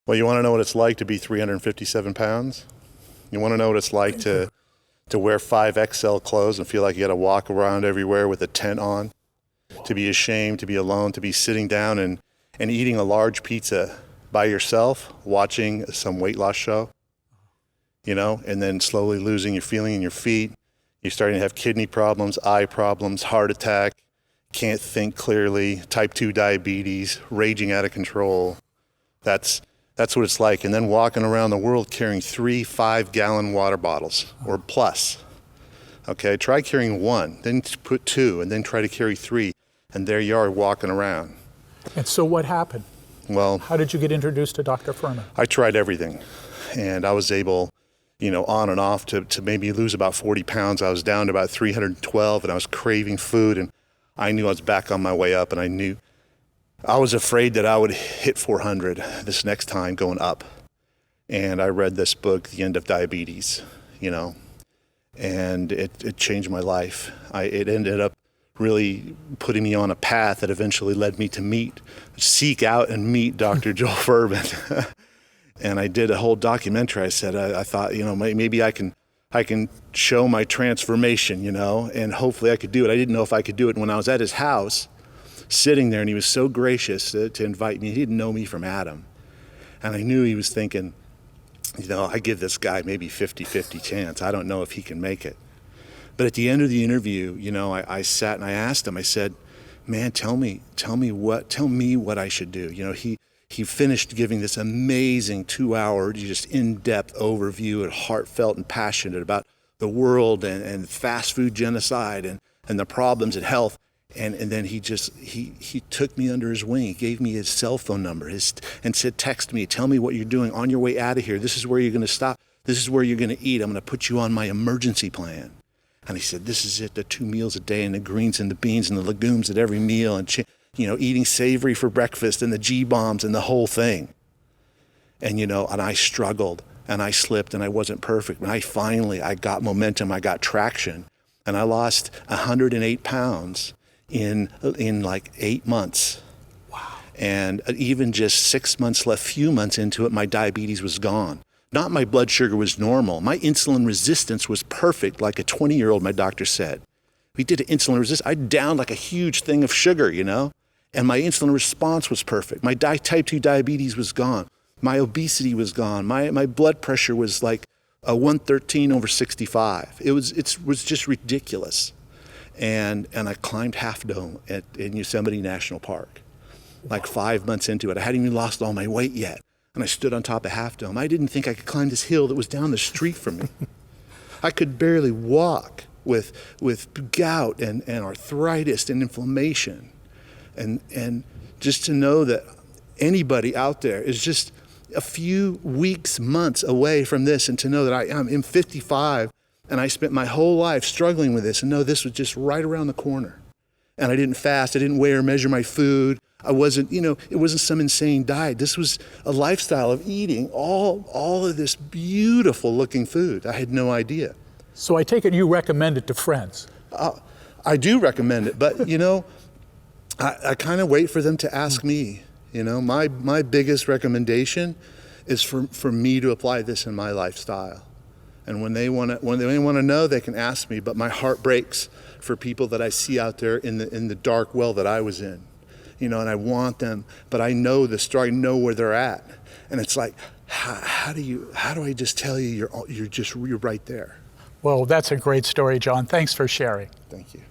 Well, you want to know what it's like to be 357 pounds? You want to know what it's like to wear 5XL clothes and feel like you got to walk around everywhere with a tent on? To be ashamed, to be alone, to be sitting down and eating a large pizza by yourself, watching some weight loss show, and then slowly losing your feeling in your feet. You're starting to have kidney problems, eye problems, heart attack, can't think clearly, type 2 diabetes, raging out of control. That's what it's like. And then walking around the world carrying 3 5-gallon water bottles or plus. Okay, try carrying 1, then put 2, and then try to carry 3. And there you are walking around. And so what happened? Well, how did you get introduced to Dr. Fuhrman? I tried everything. And I was able, on and off to maybe lose about 40 pounds. I was down to about 312 and I was craving food. And I knew I was back on my way up, and I was afraid that I would hit 400 this next time going up. And I read this book, The End of Diabetes, and it changed my life. It ended up really putting me on a path that eventually led me to seek out and meet Dr. Joel Fuhrman. And I did a whole documentary. I said, I thought, maybe I can show my transformation, and hopefully I could do it. I didn't know if I could do it. When I was at his house, sitting there, and he was so gracious to invite me. He didn't know me from Adam. And I knew he was thinking, I give this guy maybe 50-50 chance. I don't know if he can make it. But at the end of the interview, I sat and I asked him, I said, man, tell me what I should do. He finished giving this amazing 2-hour, just in-depth overview and heartfelt and passionate about the world and fast food genocide and the problems in health. And then he took me under his wing. He gave me his cell phone number and said, text me, tell me what you're doing on your way out of here. This is where you're going to stop. This is where you're going to eat. I'm going to put you on my emergency plan. And he said, this is it, the 2 meals a day and the greens and the beans and the legumes at every meal and, eating savory for breakfast and the G-bombs and the whole thing. And, and I struggled and I slipped and I wasn't perfect. And I got momentum, I got traction, and I lost 108 pounds in like 8 months. Wow. And even just 6 months left, few months into it, my diabetes was gone. Not my blood sugar was normal. My insulin resistance was perfect, like a 20-year-old, my doctor said. We did an insulin resistance. I downed like a huge thing of sugar, and my insulin response was perfect. My type 2 diabetes was gone. My obesity was gone. My blood pressure was like a 113/65. It was just ridiculous. And I climbed Half Dome in Yosemite National Park, like 5 months into it. I hadn't even lost all my weight yet. And I stood on top of Half Dome. I didn't think I could climb this hill that was down the street from me. I could barely walk with gout and arthritis and inflammation. And just to know that anybody out there is just a few weeks, months away from this, and to know that I'm 55 and I spent my whole life struggling with this, and know this was just right around the corner. And I didn't fast, I didn't weigh or measure my food. I wasn't, it wasn't some insane diet. This was a lifestyle of eating all of this beautiful looking food. I had no idea. So I take it you recommend it to friends? I do recommend it, but I kind of wait for them to ask me. My biggest recommendation is for me to apply this in my lifestyle. And when they want to know, they can ask me. But my heart breaks for people that I see out there in the dark well that I was in. And I want them, but I know the story, I know where they're at. And it's like, how do I just tell you you're right there? Well, that's a great story, John. Thanks for sharing. Thank you.